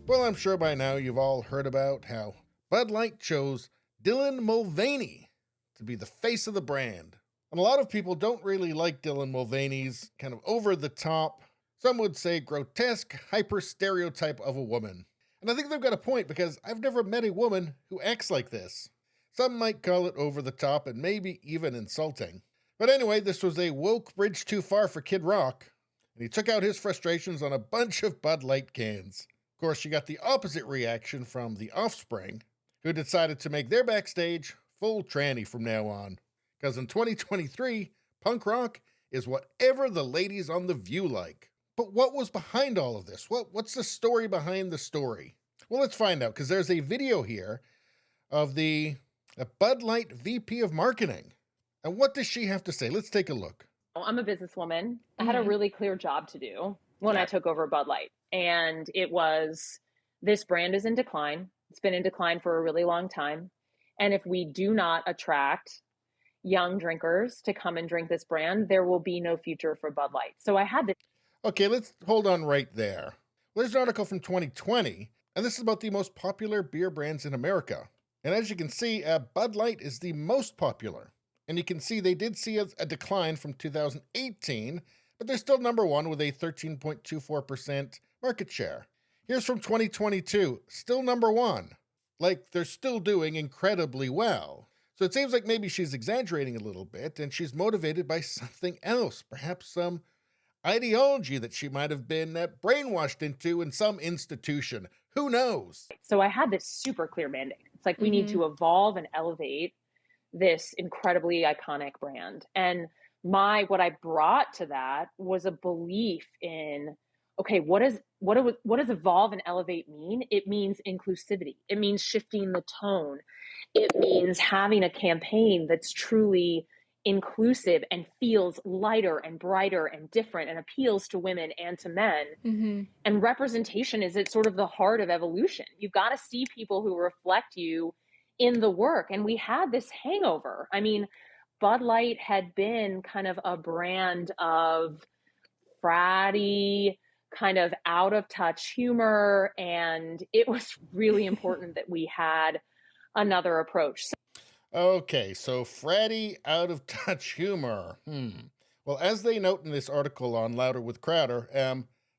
Well, I'm sure by now you've all heard about how Bud Light chose Dylan Mulvaney to be the face of the brand. And a lot of people don't really like Dylan Mulvaney's kind of over the top, some would say grotesque, hyper stereotype of a woman. And I think they've got a point because I've never met a woman who acts like this. Some might call it over the top and maybe even insulting. But anyway, this was a woke bridge too far for Kid Rock, and he took out his frustrations on a bunch of Bud Light cans. Of course, you got the opposite reaction from The Offspring, who decided to make their backstage full tranny from now on. Because in 2023, punk rock is whatever the ladies on The View like. But what was behind all of this? What's the story behind the story? Well, let's find out, because there's a video here of the Bud Light VP of Marketing. And what does she have to say? Let's take a look. I'm a businesswoman. I had a really clear job to do when I took over Bud Light. And it was, this brand is in decline. It's been in decline for a really long time. And if we do not attract young drinkers to come and drink this brand, there will be no future for Bud Light. So I had this. Okay, let's hold on right there. Well, there's an article from 2020, and this is about the most popular beer brands in America. And as you can see, Bud Light is the most popular. And you can see they did see a decline from 2018, but they're still number one with a 13.24% market share. Here's from 2022, still number one. Like, they're still doing incredibly well. So it seems like maybe she's exaggerating a little bit, and she's motivated by something else, perhaps some ideology that she might have been brainwashed into in some institution. Who knows? So I had this super clear mandate. It's like we need to evolve and elevate this incredibly iconic brand. And what I brought to that was a belief in, okay, what does evolve and elevate mean? It means inclusivity. It means shifting the tone. It means having a campaign that's truly inclusive and feels lighter and brighter and different and appeals to women and to men. And representation is at sort of the heart of evolution. You've got to see people who reflect you in the work. And we had this hangover. I mean, Bud Light had been kind of a brand of fratty, kind of out of touch humor. And it was really important that we had another approach. Okay, so fratty, out of touch humor. Well, as they note in this article on Louder with Crowder,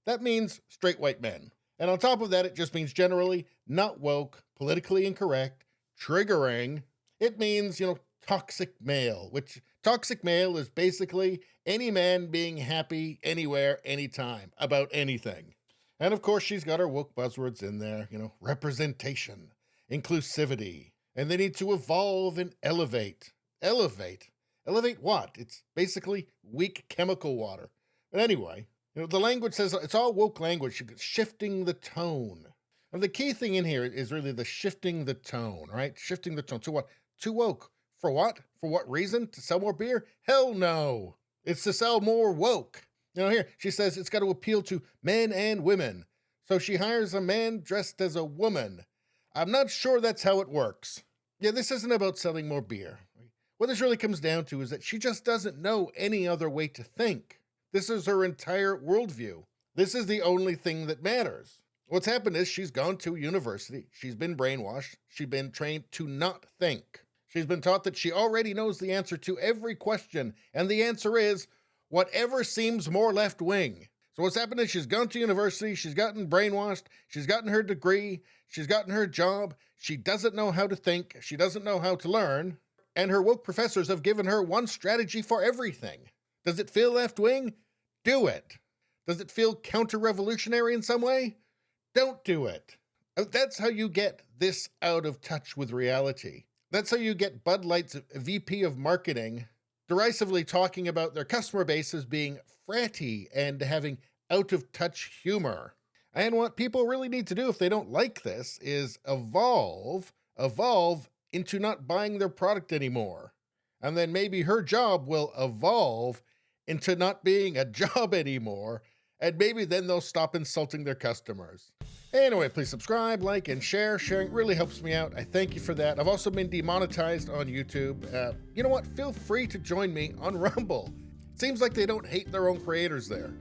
that means straight white men. And on top of that, it just means generally not woke, politically incorrect, triggering. It means, toxic male, which toxic male is basically any man being happy anywhere, anytime, about anything. And of course, she's got her woke buzzwords in there, representation, inclusivity, and they need to evolve and elevate. Elevate? Elevate what? It's basically weak chemical water. But anyway, the language says it's all woke language, shifting the tone. And the key thing in here is really the shifting the tone, right? Shifting the tone to what? Too woke. For what? For what reason? To sell more beer? Hell no. It's to sell more woke. Here, she says it's got to appeal to men and women. So she hires a man dressed as a woman. I'm not sure that's how it works. Yeah, this isn't about selling more beer. What this really comes down to is that she just doesn't know any other way to think. This is her entire worldview. This is the only thing that matters. What's happened is she's gone to university. She's been brainwashed. She's been trained to not think. She's been taught that she already knows the answer to every question, and the answer is whatever seems more left-wing. So what's happened is she's gone to university, she's gotten brainwashed, she's gotten her degree, she's gotten her job, she doesn't know how to think, she doesn't know how to learn, and her woke professors have given her one strategy for everything. Does it feel left-wing? Do it. Does it feel counter-revolutionary in some way? Don't do it. That's how you get this out of touch with reality. That's how you get Bud Light's VP of Marketing derisively talking about their customer base as being fratty and having out-of-touch humor. And what people really need to do if they don't like this is evolve into not buying their product anymore. And then maybe her job will evolve into not being a job anymore, and maybe then they'll stop insulting their customers. Anyway, please subscribe, like, and share. Sharing really helps me out. I thank you for that. I've also been demonetized on YouTube. You know what? Feel free to join me on Rumble. It seems like they don't hate their own creators there.